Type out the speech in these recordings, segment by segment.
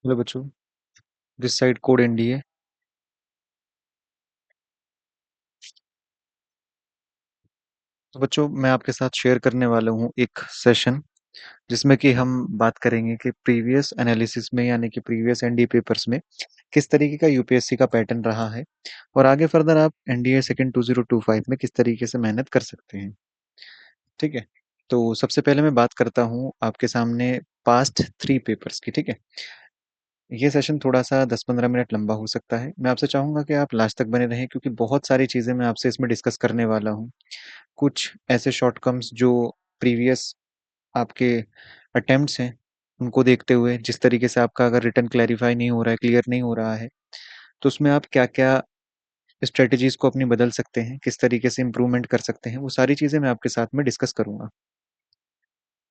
Hello बच्चों, this side code NDA. तो बच्चों, मैं आपके साथ शेयर करने वाला हूँ एक सेशन जिसमें कि हम बात करेंगे कि प्रीवियस एनालिसिस में यानी कि प्रीवियस एनडीए पेपर्स में किस तरीके का यूपीएससी का पैटर्न रहा है और आगे फर्दर आप एनडीए सेकंड 2025 में किस तरीके से मेहनत कर सकते हैं। ठीक है। तो सबसे पहले मैं बात करता हूँ आपके सामने पास्ट 3 पेपर्स की। ठीक है। ये सेशन थोड़ा सा 10-15 मिनट लंबा हो सकता है। मैं आपसे चाहूंगा कि आप लास्ट तक बने रहें क्योंकि बहुत सारी चीजें मैं आपसे इसमें डिस्कस करने वाला हूँ। कुछ ऐसे शॉर्टकम्स जो प्रीवियस आपके अटेम्प्ट्स हैं उनको देखते हुए, जिस तरीके से आपका अगर रिटर्न क्लैरिफाई नहीं हो रहा है, क्लियर नहीं हो रहा है, तो उसमें आप क्या क्या स्ट्रेटजीज को अपनी बदल सकते हैं, किस तरीके से इम्प्रूवमेंट कर सकते हैं, वो सारी चीज़ें मैं आपके साथ में डिस्कस करूंगा।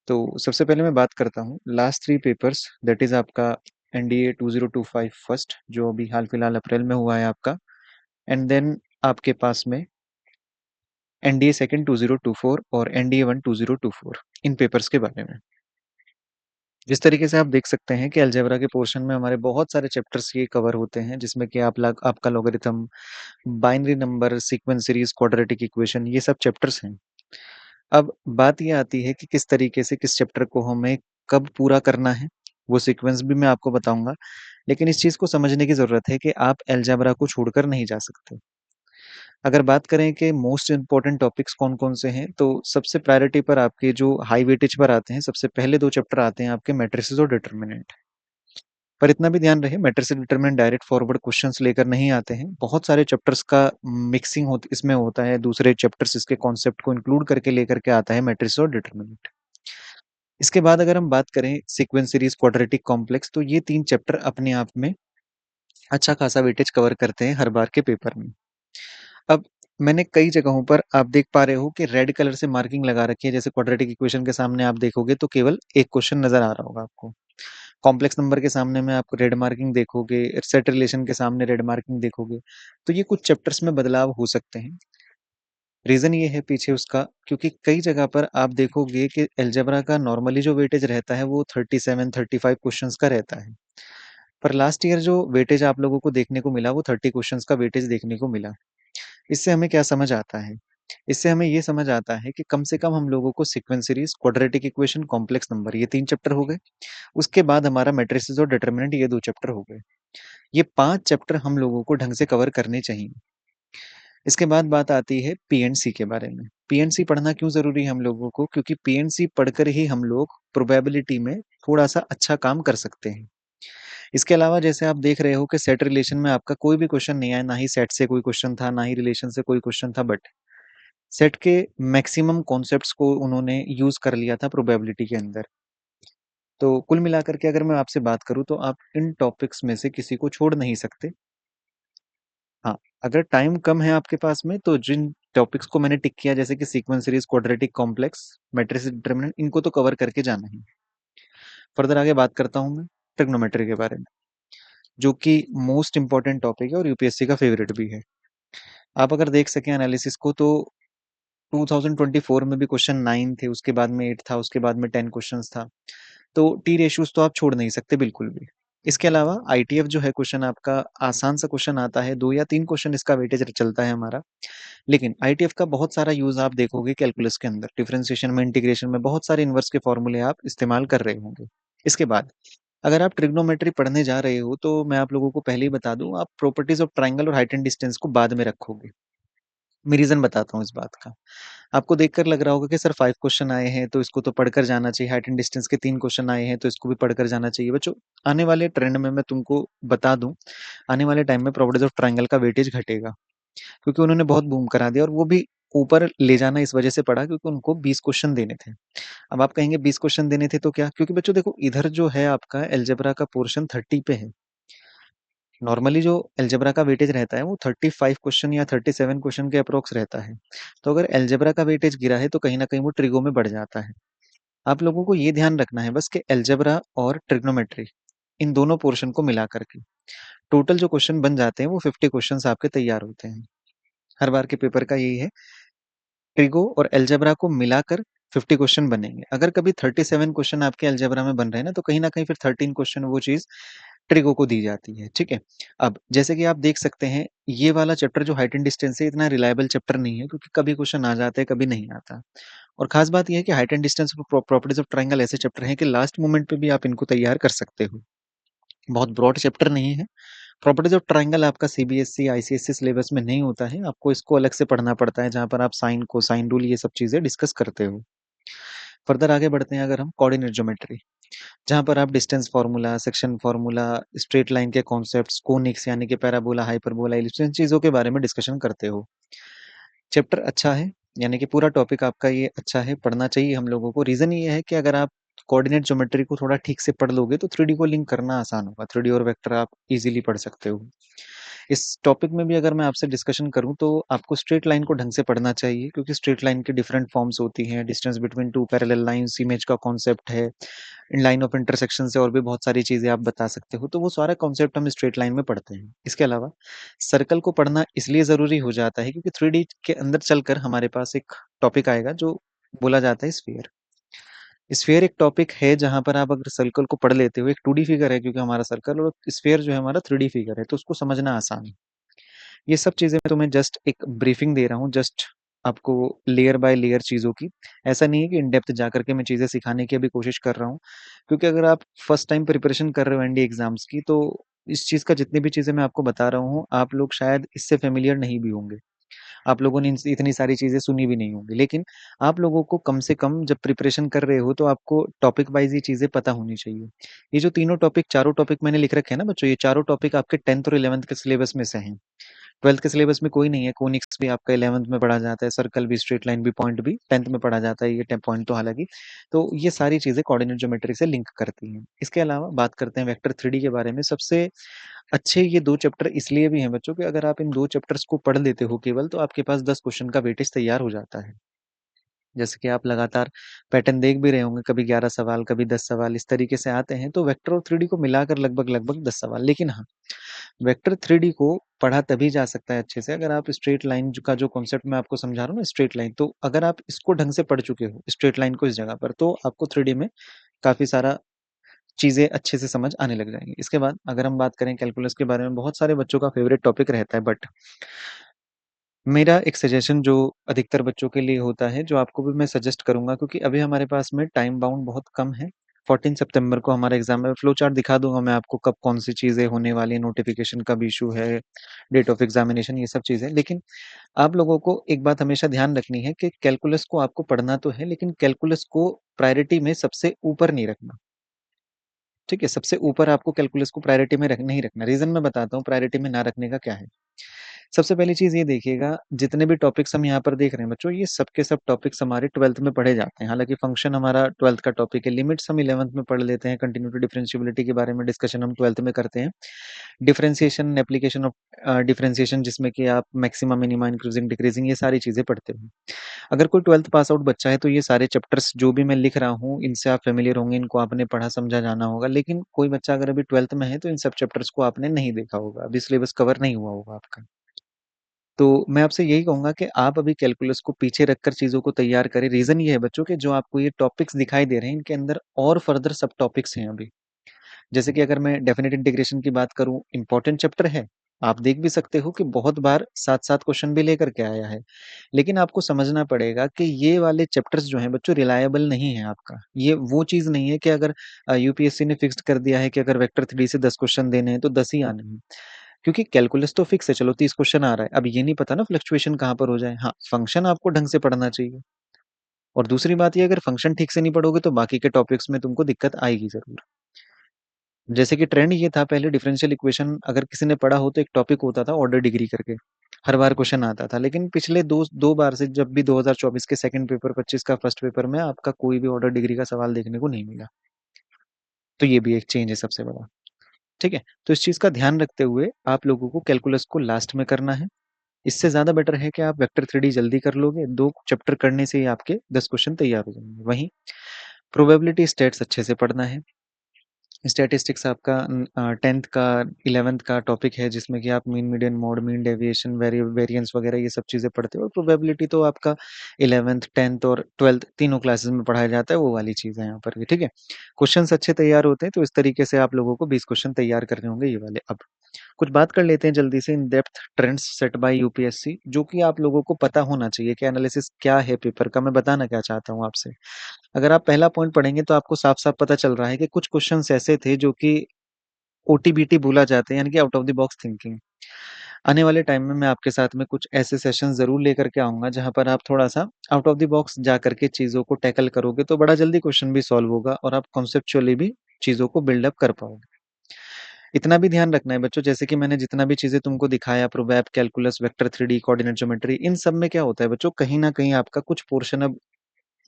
तो सबसे पहले मैं बात करता हूँ लास्ट 3 पेपर्स, दैट इज आपका एनडीए 2025 फर्स्ट जो अभी हाल फिलहाल अप्रैल में हुआ है आपका, एंड देन आपके पास में एनडीए सेकंड 2024 और एनडीए वन 2024, इन पेपर्स के बारे में। जिस तरीके से आप देख सकते हैं कि अलजेब्रा के पोर्शन में हमारे बहुत सारे चैप्टर्स ये कवर होते हैं, जिसमें कि आपका logarithm, binary number, sequence series, quadratic equation, ये सब चैप्टर्स हैं। अब बात ये आती है कि किस तरीके से किस चैप्टर को हमें कब पूरा करना है, वो सीक्वेंस भी मैं आपको बताऊंगा। लेकिन इस चीज को समझने की जरूरत है कि आप अलजेब्रा को छोड़कर नहीं जा सकते। अगर बात करें कि मोस्ट इंपॉर्टेंट टॉपिक्स कौन कौन से हैं, तो सबसे प्रायोरिटी पर आपके जो हाई वेटेज पर आते हैं, सबसे पहले 2 चैप्टर आते हैं आपके मैट्रिसेस और डिटरमिनेंट। पर इतना भी ध्यान रहे, matrices determinant direct forward questions लेकर नहीं आते हैं। बहुत सारे चैप्टर्स का मिक्सिंग होती इसमें होता है, दूसरे चैप्टर्स इसके कॉन्सेप्ट को इंक्लूड करके लेकर के आता है मैट्रिसेस और डिटरमिनेंट। इसके बाद अगर हम बात करें सीक्वेंस सीरीज, क्वाड्रेटिक कॉम्प्लेक्स, तो ये 3 चैप्टर अपने आप में अच्छा खासा वेटेज कवर करते हैं हर बार के पेपर में। अब मैंने कई जगहों पर आप देख पा रहे हो कि रेड कलर से मार्किंग लगा रखी है, जैसे क्वाड्रेटिक इक्वेशन के सामने आप देखोगे तो केवल एक क्वेश्चन नजर आ रहा होगा आपको। कॉम्प्लेक्स नंबर के सामने में आप रेड मार्किंग देखोगे, सेट रिलेशन के सामने रेड मार्किंग देखोगे। तो ये कुछ चैप्टर्स में बदलाव हो सकते हैं। रीजन ये है पीछे उसका, क्योंकि कई जगह पर आप देखोगे कि अलजेब्रा का नॉर्मली जो वेटेज रहता है वो 37-35 क्वेश्चंस का रहता है। पर लास्ट ईयर जो वेटेज आप लोगों को देखने को मिला वो 30 क्वेश्चंस का वेटेज देखने को मिला। इससे हमें क्या समझ आता है? इससे हमें ये समझ आता है कि कम से कम हम लोगों को sequence series, quadratic equation, complex number, ये 3 चैप्टर हो गए। उसके बाद हमारा मैट्रिसेस और डिटरमिनेंट, ये 2 चैप्टर हो गए। ये 5 चैप्टर हम लोगों को ढंग से कवर करने चाहिए। इसके बाद बात आती है पीएनसी के बारे में। पीएनसी पढ़ना क्यों ज़रूरी है हम लोगों को? क्योंकि पीएनसी पढ़कर ही हम लोग प्रोबेबिलिटी में थोड़ा-सा अच्छा काम कर सकते हैं। इसके अलावा जैसे आप देख रहे हो कि सेट रिलेशन में आपका कोई भी क्वेश्चन नहीं आया, ना ही सेट से कोई क्वेश्चन था, ना ही रिलेशन से कोई क्वेश्चन था, बट सेट के मैक्सिमम कॉन्सेप्ट्स को उन्होंने यूज़ कर लिया था प्रोबेबिलिटी के अंदर। तो कुल मिलाकर के अगर मैं आपसे बात करूँ तो आप इन टॉपिक्स में से किसी को छोड़ नहीं सकते। हाँ, अगर टाइम कम है आपके पास में तो जिन टॉपिक्स को मैंने टिक किया, जैसे कि sequence series, quadratic complex, matrix determinant, इनको तो कवर करके जाना ही। फर्दर आगे बात करता हूँ मैं ट्रिग्नोमेट्री के बारे में, जो कि मोस्ट इंपॉर्टेंट टॉपिक है और यूपीएससी का फेवरेट भी है। आप अगर देख सकें एनालिसिस को तो 2024 में भी क्वेश्चन 9 थे, उसके बाद में 8 था, उसके बाद में 10 क्वेश्चंस था। तो टी रेशियोज तो आप छोड़ नहीं सकते बिल्कुल भी। इसके अलावा आईटीएफ जो है क्वेश्चन आपका आसान सा क्वेश्चन आता है, 2 या 3 क्वेश्चन इसका वेटेज चलता है हमारा। लेकिन आईटीएफ का बहुत सारा यूज आप देखोगे कैलकुलस के अंदर, डिफरेंशिएशन में, इंटीग्रेशन में बहुत सारे इन्वर्स के फॉर्मूले आप इस्तेमाल कर रहे होंगे। इसके बाद अगर आप ट्रिग्नोमेट्री पढ़ने जा रहे हो तो मैं आप लोगों को पहले ही बता दूं, आप प्रॉपर्टीज ऑफ ट्राइंगल और हाइट एंड डिस्टेंस को बाद में रखोगे। मैं रीजन बताता हूँ इस बात का। आपको देखकर लग रहा होगा कि सर 5 क्वेश्चन आए हैं तो इसको तो पढ़कर जाना चाहिए, हाइट एंड डिस्टेंस के 3 क्वेश्चन आए हैं तो इसको भी पढ़कर जाना चाहिए। बच्चों, आने वाले ट्रेंड में मैं तुमको बता दूं, आने वाले टाइम में प्रॉपर्टीज ऑफ ट्राइंगल का वेटेज घटेगा, क्योंकि उन्होंने बहुत बूम करा दिया, और वो भी ऊपर ले जाना इस वजह से पड़ा क्योंकि उनको 20 क्वेश्चन देने थे। अब आप कहेंगे 20 क्वेश्चन देने थे तो क्या? क्योंकि बच्चों देखो, इधर जो है आपका अलजेब्रा का पोर्शन 30 पे है। नॉर्मली जो अलजेब्रा का वेटेज रहता है वो 35 क्वेश्चन या 37 क्वेश्चन के अप्रोक्स रहता है। तो अगर अलजेब्रा का वेटेज गिरा है तो कहीं ना कहीं वो ट्रिगो में बढ़ जाता है। आप लोगों को ये ध्यान रखना है बस कि अलजेब्रा और ट्रिग्नोमेट्री, इन दोनों पोर्शन को मिला करके टोटल जो क्वेश्चन बन जाते हैं वो 50 क्वेश्चन आपके तैयार होते हैं। हर बार के पेपर का यही है, ट्रिगो और अलजेब्रा को मिलाकर 50 क्वेश्चन बनेंगे। अगर कभी 37 क्वेश्चन आपके अलजेब्रा में बन रहे हैं ना, तो कहीं ना कहीं फिर 13 क्वेश्चन वो चीज ट्रिगो को दी जाती है, ठीक है? अब जैसे कि आप देख सकते हैं, ये वाला चैप्टर जो हाइट एंड डिस्टेंस है, इतना रिलायबल चैप्टर नहीं है क्योंकि कभी क्वेश्चन आ जाता है, कभी नहीं आता। और खास बात ये है कि height and distance properties of triangle ऐसे चैप्टर हैं कि लास्ट मोमेंट पे भी आप इनको तैयार कर सकते हो। बहुत ब्रॉड चैप्टर नहीं है। प्रॉपर्टीज ऑफ ट्रायंगल आपका सीबीएसई, आईसीएसई सिलेबस में नहीं होता है, आपको इसको अलग से पढ़ना पड़ता है, जहाँ पर आप साइन, कोसाइन रूल ये सब चीज़ें डिस्कस करते हो। फर्दर आगे बढ़ते हैं अगर हम कोऑर्डिनेट ज्योमेट्री, जहाँ पर आप distance formula, section formula, straight line के कॉन्सेप्ट्स, कोनिक्स यानी कि पैराबोला, हाइपरबोला, एलिप्स इन चीज़ों के बारे में डिस्कशन करते हो। चैप्टर अच्छा है, यानी कि पूरा टॉपिक आपका ये अच्छा है, पढ़ना चाहिए हम लोगों को। रीज़न ये है कि अगर आप कोऑर्डिनेट ज्योमेट्री को थोड़ा ठीक से पढ़ लोगे तो 3D को लिंक करना आसान होगा। 3D और वेक्टर आप इज़िली पढ़ सकते हो। इस टॉपिक में भी अगर मैं आपसे डिस्कशन करूँ तो आपको स्ट्रेट लाइन को ढंग से पढ़ना चाहिए क्योंकि स्ट्रेट लाइन की डिफरेंट फॉर्म्स होती हैं, distance between 2 parallel lines, image का कॉन्सेप्ट है, इन लाइन ऑफ इंटरसेक्शन से और भी बहुत सारी चीज़ें आप बता सकते हो, तो वो सारा कॉन्सेप्ट हम स्ट्रेट लाइन में पढ़ते हैं। इसके अलावा सर्कल को पढ़ना इसलिए ज़रूरी हो जाता है क्योंकि 3D के अंदर चलकर हमारे पास एक टॉपिक आएगा जो बोला जाता है स्फीयर। स्फीयर एक टॉपिक है जहाँ पर आप अगर सर्कल को पढ़ लेते हो, एक 2D फिगर है क्योंकि हमारा सर्कल, और स्फीयर जो है हमारा 3D फिगर है, तो उसको समझना आसान है। ये सब चीज़ें मैं तुम्हें जस्ट एक ब्रीफिंग दे रहा हूँ, जस्ट आपको लेयर बाय लेयर चीज़ों की। ऐसा नहीं है कि इन डेप्थ जाकर के मैं चीज़ें सिखाने की अभी कोशिश कर रहा हूँ, क्योंकि अगर आप फर्स्ट टाइम प्रिपरेशन कर रहे हो एनडीए एग्ज़ाम्स की, तो इस चीज़ का जितनी भी चीज़ें मैं आपको बता रहा हूँ, आप लोग शायद इससे फ़ैमिलियर नहीं भी होंगे। आप लोगों ने इतनी सारी चीज़ें सुनी भी नहीं होंगी। लेकिन आप लोगों को कम से कम जब प्रिपरेशन कर रहे हो तो आपको टॉपिक वाइज़ ये चीज़ें पता होनी चाहिए। ये जो तीनों टॉपिक, चारों टॉपिक मैंने लिख रखे हैं ना बच्चों, ये चारों टॉपिक आपके 10th और 11th के सिलेबस में से हैं। 12th के सिलेबस में कोई नहीं है, कोनिक्स भी आपका 11th में पढ़ा जाता है, सर्कल भी, स्ट्रेट लाइन भी, पॉइंट भी 10th में पढ़ा जाता है, ये ट पॉइंट तो हालाँकि। तो ये सारी चीज़ें कोऑर्डिनेट ज्योमेट्री से लिंक करती हैं। इसके अलावा बात करते हैं वेक्टर 3D के बारे में। सबसे अच्छे ये 2 चैप्टर इसलिए भी हैं बच्चों कि अगर आप इन 2 चैप्टर्स को पढ़ लेते हो केवल, तो आपके पास 10 क्वेश्चन का वेटेज तैयार हो जाता है। जैसे कि आप लगातार पैटर्न देख भी रहे होंगे, कभी 11 सवाल, कभी 10 सवाल इस तरीके से आते हैं, तो वेक्टर और 3D को मिलाकर लगभग-लगभग 10 सवाल। लेकिन हाँ, वेक्टर 3D को पढ़ा तभी जा सकता है अच्छे से अगर आप स्ट्रेट लाइन का जो कॉन्सेप्ट मैं आपको समझा रहा हूँ ना, स्ट्रेट लाइन, तो अगर आप इसको ढंग से पढ़ चुके हो, स्ट्रेट लाइन को इस जगह पर, तो आपको 3D में काफ़ी सारा चीज़ें अच्छे से समझ आने लग जाएँगी। इसके बाद अगर हम बात करें कैलकुलस के बारे में, बहुत सारे बच्चों का फ़ेवरेट टॉपिक रहता है, बट मेरा एक सजेशन जो अधिकतर बच्चों के लिए होता है, जो आपको भी मैं सजेस्ट करूँगा, क्योंकि अभी हमारे पास में टाइम बाउंड बहुत कम है। 14 सितंबर को हमारा एग्ज़ाम है, फ्लो चार्ट दिखा दूँगा मैं आपको कब कौन-सी चीज़ें होने वाली हैं, नोटिफ़िकेशन कब इश्यू है, डेट ऑफ एग्ज़ामिनेशन, ये सब चीज़ें। लेकिन आप लोगों को एक बात हमेशा ध्यान रखनी है कि कैलकुलस को आपको पढ़ना तो है, लेकिन कैलकुलस को प्रायोरिटी में सबसे ऊपर नहीं रखना। ठीक है? सबसे ऊपर आपको कैलकुलस को प्रायोरिटी में नहीं रखना। रीज़न मैं बताता हूँ प्रायोरिटी में ना रखने का क्या है। सबसे पहली चीज़ ये देखिएगा, जितने भी टॉपिक्स हम यहाँ पर देख रहे हैं बच्चों, ये सब के सब टॉपिक्स हमारे 12th में पढ़े जाते हैं। हालाँकि फंक्शन हमारा 12th का टॉपिक है, लिमिट्स हम 11th में पढ़ लेते हैं, कंटिन्यूटी डिफरेंशिएबिलिटी के बारे में डिस्कशन हम 12th में करते हैं। डिफरेंशिएशन, एप्लीकेशन ऑफ डिफरेंशिएशन, जिसमें कि आप मैक्सिमा, मिनिमा, इंक्रीज़िंग, डिक्रीज़िंग, ये सारी चीज़ें पढ़ते हो। अगर कोई 12th पास आउट बच्चा है तो ये सारे चैप्टर्स जो भी मैं लिख रहा हूँ, इनसे आप फ़ैमिलियर होंगे, इनको आपने पढ़ा समझा जाना होगा। लेकिन कोई बच्चा अगर अभी 12th में है तो इन सब चैप्टर्स को आपने नहीं देखा होगा, अभी सिलेबस कवर नहीं हुआ होगा आपका। तो मैं आपसे यही कहूँगा कि आप अभी कैलकुलस को पीछे रखकर चीज़ों को तैयार करें। रीज़न ये है बच्चों कि जो आपको ये टॉपिक्स दिखाई दे रहे हैं, इनके अंदर और फर्दर सब टॉपिक्स हैं अभी। जैसे कि अगर मैं डेफिनिट इंटीग्रेशन की बात करूँ, इम्पोर्टेंट चैप्टर है। आप देख भी सकते हो कि बहुत बार 7-7 क्वेश्चन भी लेकर के आया है। लेकिन आपको समझना पड़ेगा कि ये वाले चैप्टर्स जो हैं बच्चों, रिलायबल नहीं है आपका। ये वो चीज़ नहीं है कि अगर यूपीएससी ने फिक्स्ड कर दिया है कि अगर वेक्टर 3 से 10 क्वेश्चन देने हैं तो 10 ही आने हैं। क्योंकि कैलकुलस तो फिक्स है, चलो 30 क्वेश्चन आ रहा है। अब ये नहीं पता ना फ्लक्चुएशन कहाँ पर हो जाए। हाँ, फंक्शन आपको ढंग से पढ़ना चाहिए। और दूसरी बात ये, अगर फंक्शन ठीक से नहीं पढ़ोगे तो बाकी के टॉपिक्स में तुमको दिक्कत आएगी ज़रूर। जैसे कि ट्रेंड ये था पहले, डिफरेंशियल इक्वेशन अगर किसी ने पढ़ा हो तो एक टॉपिक होता था ऑर्डर डिग्री करके। हर बार क्वेश्चन आता था। लेकिन पिछले 2 बार से, जब भी 2024 के सेकंड पेपर, 25 का फर्स्ट पेपर में आपका कोई भी ऑर्डर डिग्री का सवाल देखने को नहीं मिला। तो ये भी एक चेंज है सबसे बड़ा। ठीक है? तो इस चीज़ का ध्यान रखते हुए आप लोगों को कैलकुलस को लास्ट में करना है। इससे ज़्यादा बेटर है कि आप वेक्टर 3D जल्दी कर लोगे, 2 चैप्टर करने से ही आपके 10 क्वेश्चन तैयार हो जाएँगे। वहीं प्रोबेबिलिटी स्टेट्स अच्छे से पढ़ना है। स्टैटिस्टिक्स आपका 10th का 11th का टॉपिक है जिसमें कि आप mean median mode mean deviation variance वगैरह ये सब चीज़ें पढ़ते हो और प्रोबेबिलिटी तो आपका 11th 10th और 12th तीनों क्लासेस में पढ़ाया जाता है वो वाली चीज़ें यहाँ पर भी ठीक है। क्वेश्चंस अच्छे तैयार होते हैं तो इस तरीके से आप लोगों को 20 क्वेश्चन तैयार करने होंगे ये वाले। अब कुछ बात कर लेते हैं जल्दी से in depth trends set bye UPSC जो कि आप लोगों को पता होना चाहिए कि एनालिसिस क्या है पेपर का। मैं बताना क्या चाहता हूँ आपसे, अगर आप पहला पॉइंट पढ़ेंगे तो आपको साफ साफ पता चल रहा है कि कुछ क्वेश्चंस ऐसे थे जो कि ओटीबीटी बोला जाते हैं यानी कि out of the box thinking. आने वाले टाइम में मैं आपके साथ में कुछ ऐसे सेशन जरूर लेकर के आऊंगा जहां पर आप थोड़ा सा आउट ऑफ द बॉक्स जा करके चीजों को टैकल करोगे तो बड़ा जल्दी क्वेश्चन भी सॉल्व होगा और आप कॉन्सेप्चुअली भी चीजों को बिल्डअप कर पाओगे। इतना भी ध्यान रखना है बच्चों, जैसे कि मैंने जितना भी चीजें तुमको दिखाया, प्रोबैब, calculus, vector 3D, coordinate geometry, इन सब में क्या होता है बच्चों, कहीं ना कहीं आपका कुछ पोर्शन अब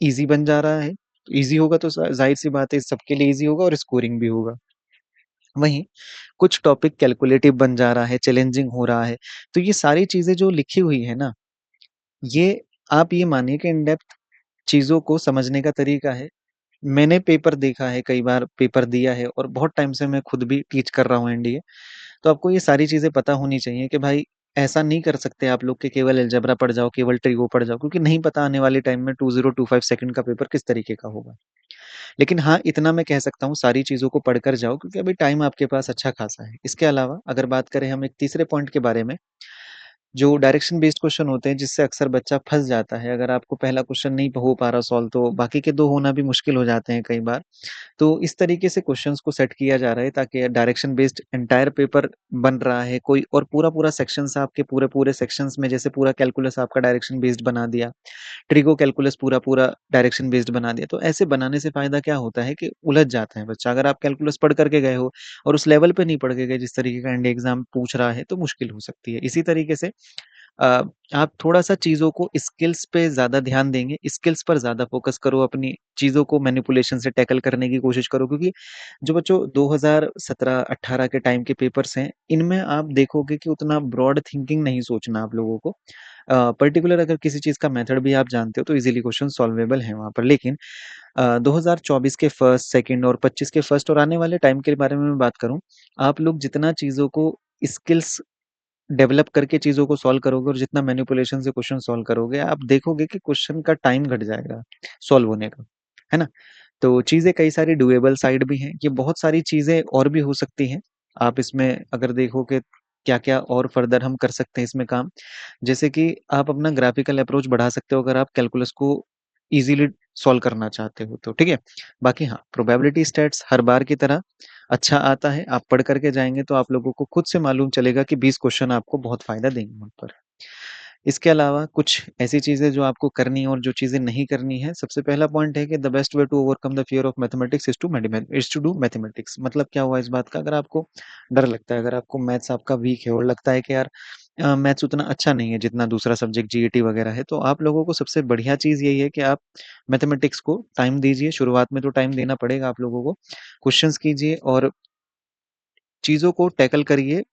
इजी बन जा रहा है। इजी होगा तो जाहिर सी बात है सबके लिए इजी होगा और स्कोरिंग भी होगा। वहीं कुछ टॉपिक कैलकुलेटिव बन जा रहा है, चैलेंजिंग हो रहा है। तो ये सारी चीजें जो लिखी हुई है ना, ये आप ये मानिए कि इन डेप्थ चीजों को समझने का तरीका है। मैंने पेपर देखा है, कई बार पेपर दिया है और बहुत टाइम से मैं खुद भी टीच कर रहा हूँ एनडीए। तो आपको ये सारी चीजें पता होनी चाहिए कि भाई ऐसा नहीं कर सकते आप लोग कि केवल अलजेब्रा पढ़ जाओ, केवल ट्रिगो पढ़ जाओ, क्योंकि नहीं पता आने वाले टाइम में 2025 सेकंड का पेपर किस तरीके का होगा। लेकिन हाँ, इतना मैं कह सकता हूँ सारी चीज़ों को पढ़कर जाओ क्योंकि अभी टाइम आपके पास अच्छा खासा है। इसके अलावा अगर बात करें हम एक तीसरे पॉइंट के बारे में, जो डायरेक्शन बेस्ड क्वेश्चन होते हैं जिससे अक्सर बच्चा फंस जाता है। अगर आपको पहला क्वेश्चन नहीं हो पा रहा सॉल्व तो बाकी के 2 होना भी मुश्किल हो जाते हैं कई बार। तो इस तरीके से क्वेश्चंस को सेट किया जा रहा है ताकि डायरेक्शन बेस्ड एंटायर पेपर बन रहा है कोई, और पूरा पूरा सेक्शंस आपके पूरे पूरे सेक्शंस में, जैसे पूरा कैलकुलस आपका डायरेक्शन बेस्ड बना दिया, ट्रिगो कैलकुलस पूरा पूरा डायरेक्शन बेस्ड बना दिया। तो ऐसे बनाने से फायदा क्या होता है कि उलझ जाता है बच्चा। अगर आप कैलकुलस पढ़ करके गए हो और उस लेवल पे नहीं पढ़ के गए जिस तरीके का इंडिया एग्जाम पूछ रहा है तो मुश्किल हो सकती है। इसी तरीके से अ, आप थोड़ा-सा चीज़ों को स्किल्स पे ज़्यादा ध्यान देंगे, स्किल्स पर ज़्यादा फ़ोकस करो, अपनी चीज़ों को मैनिपुलेशन से टैकल करने की कोशिश करो क्योंकि जो बच्चों 2017-18 के टाइम के पेपर्स हैं, इनमें आप देखोगे कि उतना ब्रॉड थिंकिंग नहीं सोचना आप लोगों को। पर्टिकुलर अगर किसी चीज़ का मेथड भी आप जानते हो तो ईज़िली क्वेश्चन सॉल्वेबल है वहाँ पर। लेकिन 2024 के फर्स्ट, सेकंड और 25 के फर्स्ट और आने वाले टाइम के बारे में मैं बात करूँ, आप लोग जितना चीज़ों को स्किल्स डेवलप करके चीज़ों को सॉल्व करोगे और जितना मैनिपुलेशन से क्वेश्चन सॉल्व करोगे, आप देखोगे कि क्वेश्चन का टाइम घट जाएगा सॉल्व होने का, है ना? तो चीज़ें कई सारी डुएबल साइड भी हैं, ये बहुत सारी चीज़ें और भी हो सकती हैं। आप इसमें अगर देखो कि क्या-क्या और फर्दर हम कर सकते हैं इसमें काम, जैसे कि आप अपना ग्राफिकल अप्रोच बढ़ा सकते हो अगर आप कैलकुलस को ईज़िली सॉल्व करना चाहते हो तो, ठीक है? बाकी हाँ, प्रोबेबिलिटी स्टैट्स हर बार की तरह अच्छा आता है, आप पढ़ कर के जाएँगे तो आप लोगों को खुद से मालूम चलेगा कि 20 क्वेश्चन आपको बहुत फ़ायदा देंगे उन पर। इसके अलावा कुछ ऐसी चीज़ें जो आपको करनी है और जो चीज़ें नहीं करनी है, सबसे पहला पॉइंट है कि the best way to overcome the fear of mathematics is to do mathematics. मतलब क्या हुआ इस बात का, अगर आपको डर लगता है, अगर आपको मैथ्स आपका वीक है और लगता है कि यार मैथ्स उतना अच्छा नहीं है जितना दूसरा सब्जेक्ट जीएटी वगैरह है, तो आप लोगों को सबसे बढ़िया चीज़ यही है कि आप मैथमेटिक्स को टाइम दीजिए। शुरुआत में तो टाइम देना पड़ेगा आप लोगों को। क्वेश्चंस कीजिए और चीज़ों को टैकल करिए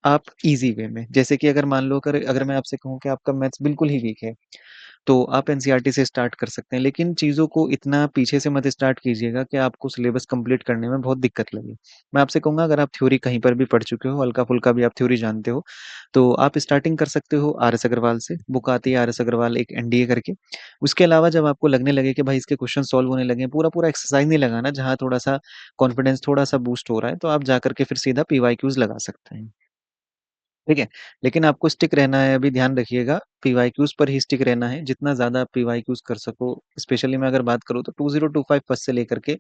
आप ईज़ी वे में। जैसे कि अगर मान लो अगर अगर मैं आपसे कहूँ कि आपका मैथ्स बिल्कुल ही वीक है, तो आप एनसीईआरटी से स्टार्ट कर सकते हैं। लेकिन चीज़ों को इतना पीछे से मत स्टार्ट कीजिएगा कि आपको सिलेबस कंप्लीट करने में बहुत दिक्कत लगे। मैं आपसे कहूँगा अगर आप थ्योरी कहीं पर भी पढ़ चुके हो, हल्का-फुल्का भी आप थ्योरी जानते हो, तो आप स्टार्टिंग कर सकते हो आरएस अग्रवाल से। बुक आती है आरएस अग्रवाल एक एनडीए करके। उसके अलावा जब आपको लगने लगे कि भाई इसके क्वेश्चन सॉल्व होने लगे हैं, पूरा-पूरा एक्सरसाइज़ नहीं लगाना, जहाँ थोड़ा-सा कॉन्फिडेंस थोड़ा-सा बूस्ट हो रहा है, तो आप जा कर के फिर सीधा पीवाईक्यूज़ लगा सकते हैं। ठीक है? लेकिन आपको स्टिक रहना है, अभी ध्यान रखिएगा, पीवाईक्यूज़ पर ही स्टिक रहना है। जितना ज़्यादा आप पीवाईक्यूज़ कर सको, स्पेशली मैं अगर बात करूँ तो 2025 फर्स्ट से लेकर के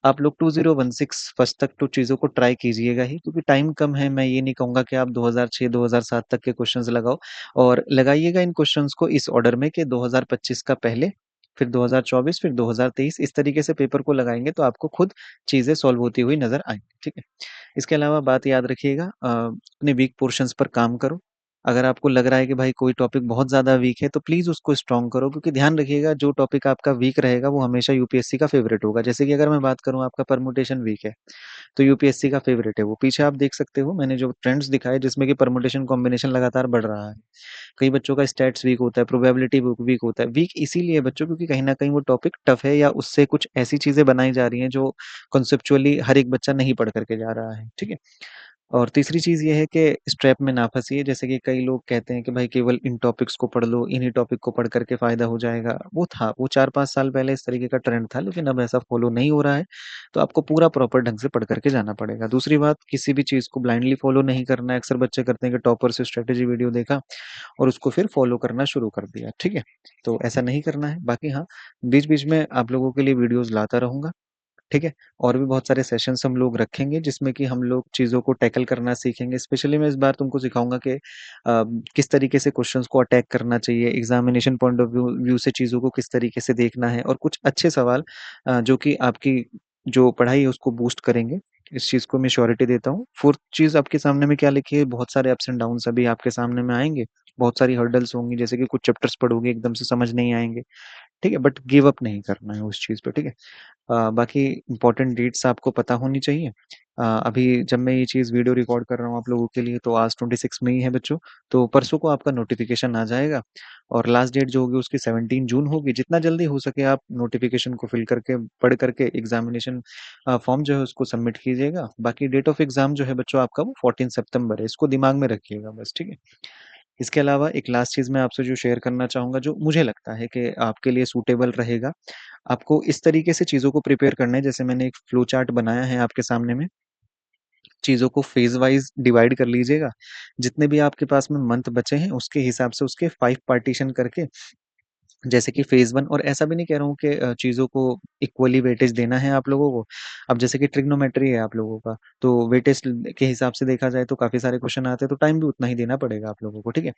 आप लोग 2016 फर्स्ट तक तो चीज़ों को ट्राई कीजिएगा ही, क्योंकि टाइम कम है। मैं ये नहीं कहूँगा कि आप 2006-2007 तक के क्वेश्चंस लगाओ, और लगाइएगा इन क्वेश्चंस को इस ऑर्डर में कि 2025 का पहले, फिर 2024, फिर 2023, इस तरीके से पेपर को लगाएँगे तो आपको खुद चीज़ें सॉल्व होती हुई नज़र आएँगी। ठीक है? इसके अलावा बात याद रखिएगा, अपने वीक पोर्शंस पर काम करो। अगर आपको लग रहा है कि भाई कोई टॉपिक बहुत ज़्यादा वीक है, तो प्लीज़ उसको स्ट्रॉन्ग करो, क्योंकि ध्यान रखिएगा जो टॉपिक आपका वीक रहेगा वो हमेशा यूपीएससी का फेवरेट होगा। जैसे कि अगर मैं बात करूँ, आपका परम्यूटेशन वीक है, तो यूपीएससी का फेवरेट है वो। पीछे आप देख सकते हो मैंने जो ट्रेंड्स दिखाए जिसमें कि परम्यूटेशन कॉम्बिनेशन लगातार बढ़ रहा है। कई बच्चों का स्टैट्स वीक होता है, प्रोबेबिलिटी वीक होता है। वीक इसीलिए है बच्चों, क्योंकि कहीं न कहीं वो टॉपिक टफ है, या उससे कुछ ऐसी चीज़ें बनाई जा रही हैं जो कॉन्सेप्चुअली हर एक बच्चा नहीं पढ़ कर के जा रहा है, ठीक है? और तीसरी चीज़ ये है कि इस ट्रैप में ना फँसिए। जैसे कि कई लोग कहते हैं कि भाई केवल इन टॉपिक्स को पढ़ लो, इन्हीं टॉपिक को पढ़ कर के फ़ायदा हो जाएगा। वो 4-5 साल पहले इस तरीके का ट्रेंड था, लेकिन अब ऐसा फ़ॉलो नहीं हो रहा है। तो आपको पूरा प्रॉपर ढंग से पढ़ कर के जाना पड़ेगा। दूसरी बात, किसी भी चीज़ को ब्लाइंडली फ़ॉलो नहीं करना है। अक्सर बच्चे करते हैं कि टॉपर से स्ट्रैटेजी वीडियो देखा और उसको फिर फ़ॉलो करना शुरू कर दिया, ठीक है? तो ऐसा नहीं करना है। बाकी हाँ, बीच-बीच में आप लोगों के लिए वीडियोज़ लाता रहूँगा। ठीक है? और भी बहुत सारे सेशंस हम लोग रखेंगे जिसमें कि हम लोग चीज़ों को टैकल करना सीखेंगे। स्पेशली मैं इस बार तुमको सिखाऊँगा कि किस तरीके से क्वेश्चन्स को अटैक करना चाहिए, एग्ज़ामिनेशन पॉइंट ऑफ व्यू से चीज़ों को किस तरीके से देखना है, और कुछ अच्छे सवाल जो कि आपकी जो पढ़ाई है उसको बूस्ट करेंगे। इस चीज़ को मैं श्योरिटी देता हूँ। 4th चीज़ आपके सामने में क्या लिखी है, बहुत सारे अप्स एंड डाउन्स अभी आपके सामने में आएँगे। बहुत सारी हर्डल्स होंगी, जैसे कि कुछ चैप्टर्स पढ़ोगे एकदम से समझ नहीं आएँगे, ठीक है? बट गिव अप नहीं करना है उस चीज़ पे, ठीक है? बाकी इम्पोर्टेंट डेट्स आपको पता होनी चाहिए। अभी जब मैं ये चीज़ वीडियो रिकॉर्ड कर रहा हूँ आप लोगों के लिए, तो आज 26 मई है बच्चों, तो परसों को आपका नोटिफ़िकेशन आ जाएगा, और लास्ट डेट जो होगी उसकी 17 जून होगी। जितना जल्दी हो सके आप नोटिफ़िकेशन को फिल करके, पढ़ करके एग्ज़ामिनेशन फॉर्म जो है उसको सबमिट कीजिएगा। बाकी डेट ऑफ एग्ज़ाम जो है बच्चों आपका वो 14 सितंबर है, इसको दिमाग में रखिएगा बस, ठीक है? इसके अलावा एक लास्ट चीज़ मैं आपसे जो शेयर करना चाहूँगा, जो मुझे लगता है कि आपके लिए सूटेबल रहेगा। आपको इस तरीके से चीज़ों को प्रिपेयर करना है, जैसे मैंने एक फ्लो चार्ट बनाया है आपके सामने में, चीज़ों को फ़ेज़ वाइज़ डिवाइड कर लीजिएगा। जितने भी आपके पास में मंथ बचे हैं, उसके हिसाब से उसके 5 पार्टीशन करके, जैसे कि फ़ेज़ 1, और ऐसा भी नहीं कह रहा हूँ कि चीज़ों को इक्वली वेटेज देना है आप लोगों को। अब जैसे कि ट्रिग्नोमेट्री है आप लोगों का, तो वेटेज के हिसाब से देखा जाए तो काफ़ी सारे क्वेश्चन आते हैं, तो टाइम भी उतना ही देना पड़ेगा आप लोगों को, ठीक है?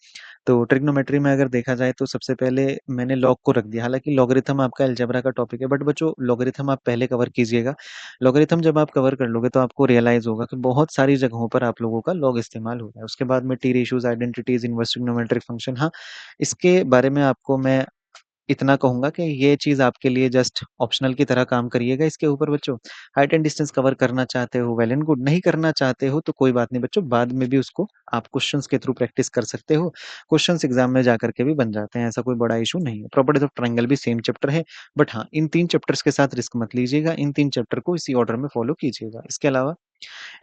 तो ट्रिग्नोमेट्री में अगर देखा जाए तो सबसे पहले मैंने लॉग को रख दिया। हालाँकि लॉगरिथम आपका अलजेब्रा का टॉपिक है, बट बच्चों लॉगरिथम आप पहले कवर कीजिएगा। लॉगरिथम जब आप कवर कर लोगे तो आपको रियलाइज़ होगा कि बहुत सारी जगहों पर आप लोगों का लॉग इस्तेमाल हो रहा है। उसके बाद में T ratios, identities, inverse trigonometric function, हाँ, इसके बारे में आपको मैं इतना कहूँगा कि ये चीज़ आपके लिए जस्ट ऑप्शनल की तरह काम करिएगा इसके ऊपर बच्चों। हाइट एंड डिस्टेंस कवर करना चाहते हो, वेल एंड गुड, नहीं करना चाहते हो तो कोई बात नहीं बच्चों, बाद में भी उसको आप क्वेश्चंस के थ्रू प्रैक्टिस कर सकते हो। क्वेश्चंस एग्ज़ाम में जाकर के भी बन जाते हैं, ऐसा कोई बड़ा इश्यू नहीं है। प्रॉपर्टीज़ ऑफ ट्रायंगल भी सेम चैप्टर है, बट हाँ, इन 3 चैप्टर्स के साथ रिस्क मत लीजिएगा, इन 3 चैप्टर को इसी ऑर्डर में फॉलो कीजिएगा। इसके अलावा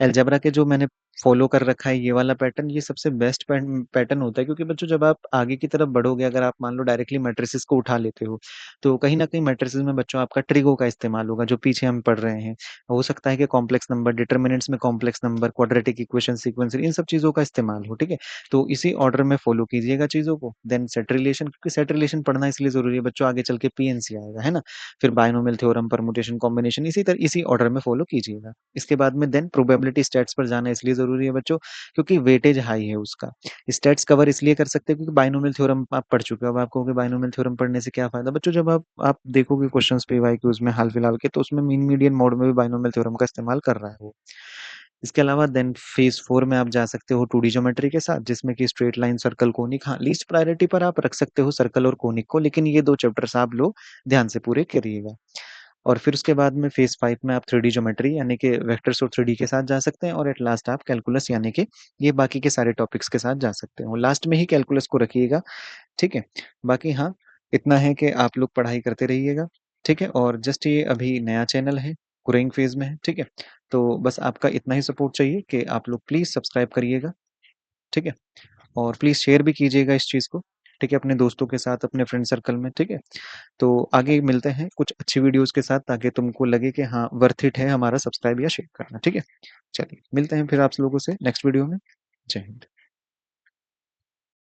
अलजेब्रा के जो मैंने फ़ॉलो कर रखा है ये वाला पैटर्न, ये सबसे बेस्ट पैटर्न होता है, क्योंकि बच्चों जब आप आगे की तरफ बढ़ोगे, अगर आप मान लो डायरेक्टली मैट्रिसेस को उठा लेते हो, तो कहीं न कहीं मैट्रिसेस में बच्चों आपका ट्रिगो का इस्तेमाल होगा, जो पीछे हम पढ़ रहे हैं। हो सकता है कि कॉम्प्लेक्स नंबर, डिटरमिनेंट्स में complex number, quadratic equation, sequence, इन सब चीज़ों का इस्तेमाल हो, ठीक है? तो इसी ऑर्डर में फ़ॉलो कीजिएगा चीज़ों को। देन सेट रिलेशन, क्योंकि सेट रिलेशन पढ़ना इसलिए ज़रूरी है बच्चों, आगे चल के पीएनसी आएगा, है ना? फिर बायनोमियल थ्योरम, परम्यूटेशन, कॉम्बिनेशन, इसी ऑर्डर में फ़ॉलो कीजिएगा। इसके बाद में देन प्रोबेबिलिटी स्टैट्स पर जाना इसलिए ज़रूरी है बच्चों, क्योंकि वेटेज हाई है उसका। स्टैट्स कवर इसलिए कर सकते हैं क्योंकि बायनोमियल थ्योरम आप पढ़ चुके हो। अब आप कहोगे बायनोमियल थ्योरम पढ़ने से क्या फ़ायदा? बच्चों जब आप देखोगे क्वेश्चन्स पीवाईक्यूज़ में हाल-फिलहाल के, तो उसमें मीन मीडियन मोड में भी बायनोमियल थ्योरम का इस्तेमाल कर रहा है वो। इसके अलावा देन फेज़ 4 में आप जा सकते हो 2D ज्योमेट्री के साथ, जिसमें कि स्ट्रेट लाइन, सर्कल, कोनिक, हाँ, लीस्ट प्रायोरिटी पर आप रख सकते हो सर्कल और कोनिक को, लेकिन ये 2 चैप्टर्स आप लोग ध्यान से पूरे करिएगा। और फिर उसके बाद में फेज़ 5 में आप 3D ज्योमेट्री यानी कि वेक्टर्स और 3D के साथ जा सकते हैं, और एट लास्ट आप कैलकुलस यानी कि ये बाकी के सारे टॉपिक्स के साथ जा सकते हो। लास्ट में ही कैलकुलस को रखिएगा, ठीक है? बाकी हाँ, इतना है कि आप लोग पढ़ाई करते रहिएगा, ठीक है? और जस्ट ये अभी नया चैनल है, ग्रोइंग फेज़ में है, ठीक है? तो बस आपका इतना ही सपोर्ट चाहिए कि आप लोग प्लीज़ सब्सक्राइब करिएगा, ठीक है? और प्लीज़ शेयर भी कीजिएगा इस चीज़ को, ठीक है? अपने दोस्तों के साथ, अपने फ्रेंड सर्कल में, ठीक है? तो आगे मिलते हैं कुछ अच्छी वीडियोज़ के साथ, ताकि तुमको लगे कि हाँ, वर्थ इट है हमारा सब्सक्राइब या शेयर करना, ठीक है? चलिए, मिलते हैं फिर आप लोगों से नेक्स्ट वीडियो में। जय हिंद।